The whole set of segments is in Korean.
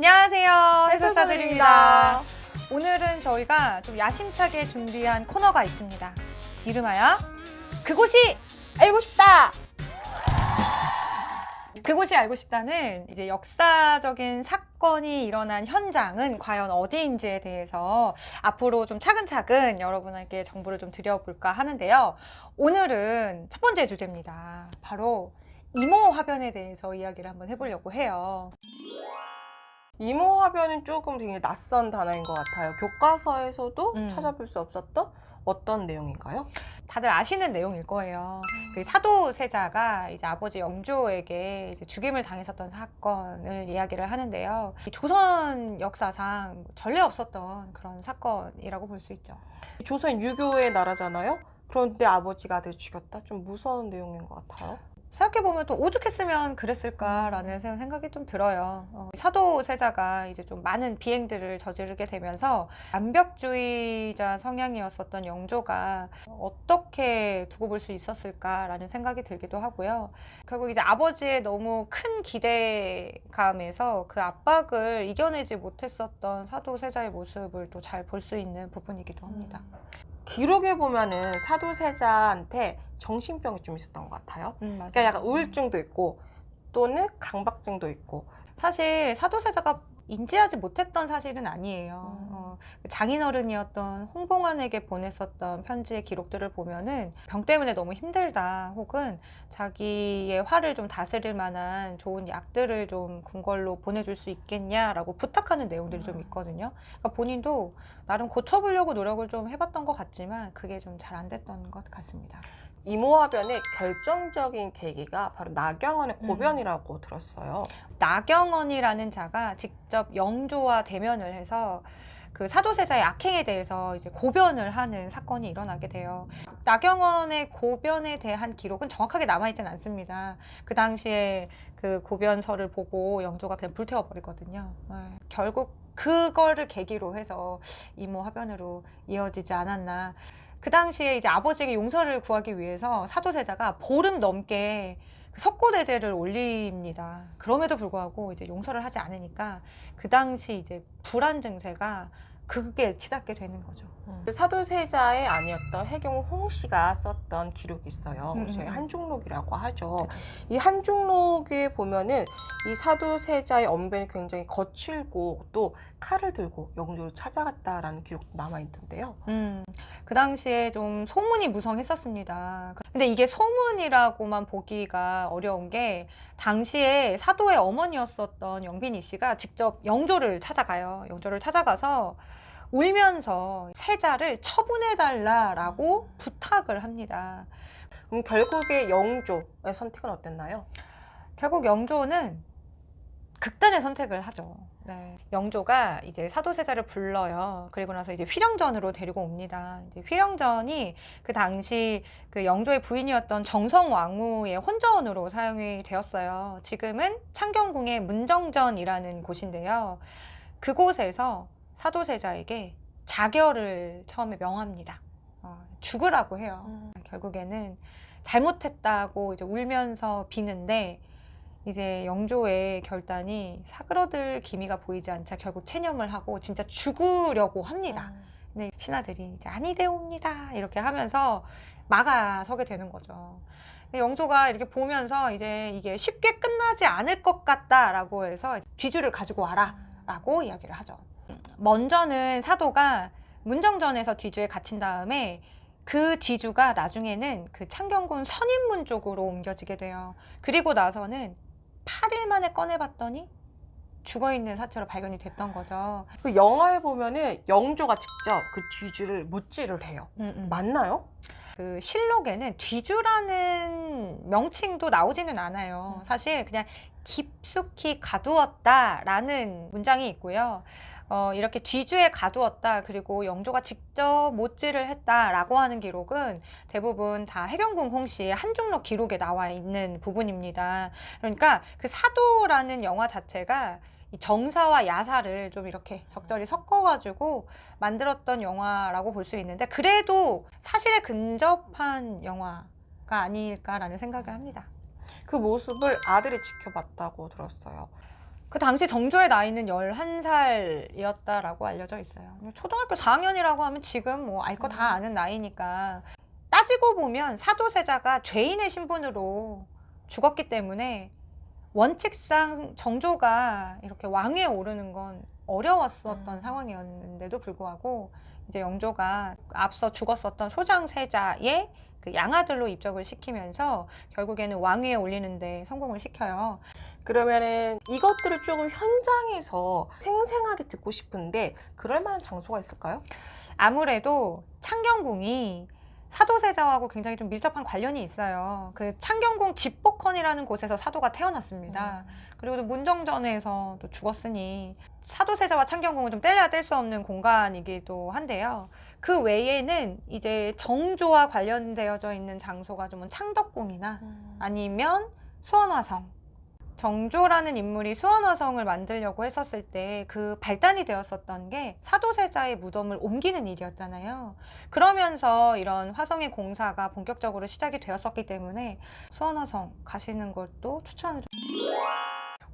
안녕하세요, 해설사들입니다. 해설사들입니다. 오늘은 저희가 좀 야심차게 준비한 코너가 있습니다. 이름하여 그곳이 알고 싶다! 그곳이 알고 싶다는 이제 역사적인 사건이 일어난 현장은 과연 어디인지에 대해서 앞으로 좀 차근차근 여러분에게 정보를 좀 드려볼까 하는데요. 오늘은 첫 번째 주제입니다. 바로 이모화변에 대해서 이야기를 한번 해보려고 해요. 이모화변은 조금 되게 낯선 단어인 것 같아요. 교과서에서도 찾아볼 수 없었던 어떤 내용인가요? 다들 아시는 내용일 거예요. 그 사도세자가 이제 아버지 영조에게 이제 죽임을 당했었던 사건을 이야기를 하는데요. 조선 역사상 전례 없었던 그런 사건이라고 볼 수 있죠. 조선 유교의 나라잖아요? 그런데 아버지가 아들 죽였다? 좀 무서운 내용인 것 같아요. 생각해보면 또 오죽했으면 그랬을까라는 생각이 좀 들어요. 사도세자가 이제 좀 많은 비행들을 저지르게 되면서 완벽주의자 성향이었었던 영조가 어떻게 두고 볼 수 있었을까라는 생각이 들기도 하고요. 결국 이제 아버지의 너무 큰 기대감에서 그 압박을 이겨내지 못했었던 사도세자의 모습을 또 잘 볼 수 있는 부분이기도 합니다. 기록에 보면은 사도세자한테 정신병이 좀 있었던 것 같아요. 맞아요. 그러니까 약간 우울증도 있고 또는 강박증도 있고. 사실 사도세자가 인지하지 못했던 사실은 아니에요. 장인어른이었던 홍봉안에게 보냈었던 편지의 기록들을 보면은 병 때문에 너무 힘들다, 혹은 자기의 화를 좀 다스릴 만한 좋은 약들을 좀 궁궐로 보내줄 수 있겠냐라고 부탁하는 내용들이 좀 있거든요. 그러니까 본인도 나름 고쳐보려고 노력을 좀 해봤던 것 같지만 그게 좀 잘 안 됐던 것 같습니다. 이모화변의 결정적인 계기가 바로 나경원의 고변이라고 들었어요. 나경원이라는 자가 직접 영조와 대면을 해서 그 사도세자의 악행에 대해서 이제 고변을 하는 사건이 일어나게 돼요. 나경원의 고변에 대한 기록은 정확하게 남아있진 않습니다. 그 당시에 그 고변서를 보고 영조가 그냥 불태워버리거든요. 결국 그거를 계기로 해서 이모화변으로 이어지지 않았나. 그 당시에 이제 아버지에게 용서를 구하기 위해서 사도세자가 보름 넘게 석고대제를 올립니다. 그럼에도 불구하고 이제 용서를 하지 않으니까 그 당시 이제 불안 증세가 극에 치닫게 되는 거죠. 사도세자의 아니었던 해경 홍씨가 썼던 기록이 있어요. 저희 한중록이라고 하죠. 이 한중록에 보면은 이 사도세자의 언변이 굉장히 거칠고 또 칼을 들고 영조를 찾아갔다라는 기록도 남아있던데요. 그 당시에 좀 소문이 무성했었습니다. 근데 이게 소문이라고만 보기가 어려운 게 당시에 사도의 어머니였었던 영빈이 씨가 직접 영조를 찾아가요. 영조를 찾아가서 울면서 세자를 처분해달라라고 부탁을 합니다. 그럼 결국에 영조의 선택은 어땠나요? 결국 영조는 극단의 선택을 하죠. 네. 영조가 이제 사도세자를 불러요. 그리고 나서 이제 휘령전으로 데리고 옵니다. 이제 휘령전이 그 당시 그 영조의 부인이었던 정성왕후의 혼전으로 사용이 되었어요. 지금은 창경궁의 문정전이라는 곳인데요. 그곳에서 사도세자에게 자결을 처음에 명합니다. 죽으라고 해요. 결국에는 잘못했다고 이제 울면서 비는데 이제 영조의 결단이 사그러들 기미가 보이지 않자 결국 체념을 하고 진짜 죽으려고 합니다. 근데 신하들이 이제 아니되옵니다 이렇게 하면서 막아서게 되는 거죠. 영조가 이렇게 보면서 이제 이게 쉽게 끝나지 않을 것 같다라고 해서 뒤주를 가지고 와라 라고 이야기를 하죠. 먼저는 사도가 문정전에서 뒤주에 갇힌 다음에 그 뒤주가 나중에는 그 창경궁 선인문 쪽으로 옮겨지게 돼요. 그리고 나서는 8일 만에 꺼내봤더니 죽어있는 사체로 발견이 됐던 거죠. 그 영화에 보면은 영조가 직접 그 뒤주를 못질을 해요. 맞나요? 그 실록에는 뒤주라는 명칭도 나오지는 않아요. 사실 그냥 깊숙이 가두었다라는 문장이 있고요. 이렇게 뒤주에 가두었다, 그리고 영조가 직접 못질을 했다라고 하는 기록은 대부분 다 해경궁 홍씨의 한중록 기록에 나와 있는 부분입니다. 그러니까 그 사도라는 영화 자체가 이 정사와 야사를 좀 이렇게 적절히 섞어가지고 만들었던 영화라고 볼 수 있는데, 그래도 사실에 근접한 영화가 아닐까라는 생각을 합니다. 그 모습을 아들이 지켜봤다고 들었어요. 그 당시 정조의 나이는 11살이었다라고 알려져 있어요. 초등학교 4학년이라고 하면 지금 뭐 알 거 다 아는 나이니까. 따지고 보면 사도세자가 죄인의 신분으로 죽었기 때문에 원칙상 정조가 이렇게 왕위에 오르는 건 어려웠었던 상황이었는데도 불구하고 이제 영조가 앞서 죽었었던 소장세자의 그 양아들로 입적을 시키면서 결국에는 왕위에 올리는데 성공을 시켜요. 그러면은 이것들을 조금 현장에서 생생하게 듣고 싶은데 그럴 만한 장소가 있을까요? 아무래도 창경궁이 사도세자하고 굉장히 좀 밀접한 관련이 있어요. 그 창경궁 집복헌이라는 곳에서 사도가 태어났습니다. 그리고 또 문정전에서 또 죽었으니 사도세자와 창경궁은 좀 뗄래야 뗄 수 없는 공간이기도 한데요. 그 외에는 이제 정조와 관련되어져 있는 장소가 좀 창덕궁이나 아니면 수원화성. 정조라는 인물이 수원화성을 만들려고 했었을 때 그 발단이 되었었던 게 사도세자의 무덤을 옮기는 일이었잖아요. 그러면서 이런 화성의 공사가 본격적으로 시작이 되었었기 때문에 수원화성 가시는 것도 추천을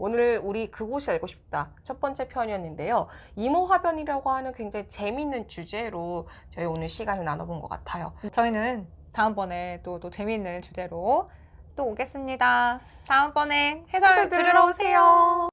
오늘 우리 그곳이 알고 싶다 첫 번째 편이었는데요. 이모화변이라고 하는 굉장히 재미있는 주제로 저희 오늘 시간을 나눠본 것 같아요. 저희는 다음번에 또 재미있는 주제로 또 오겠습니다. 다음번에 해설 들으러 오세요.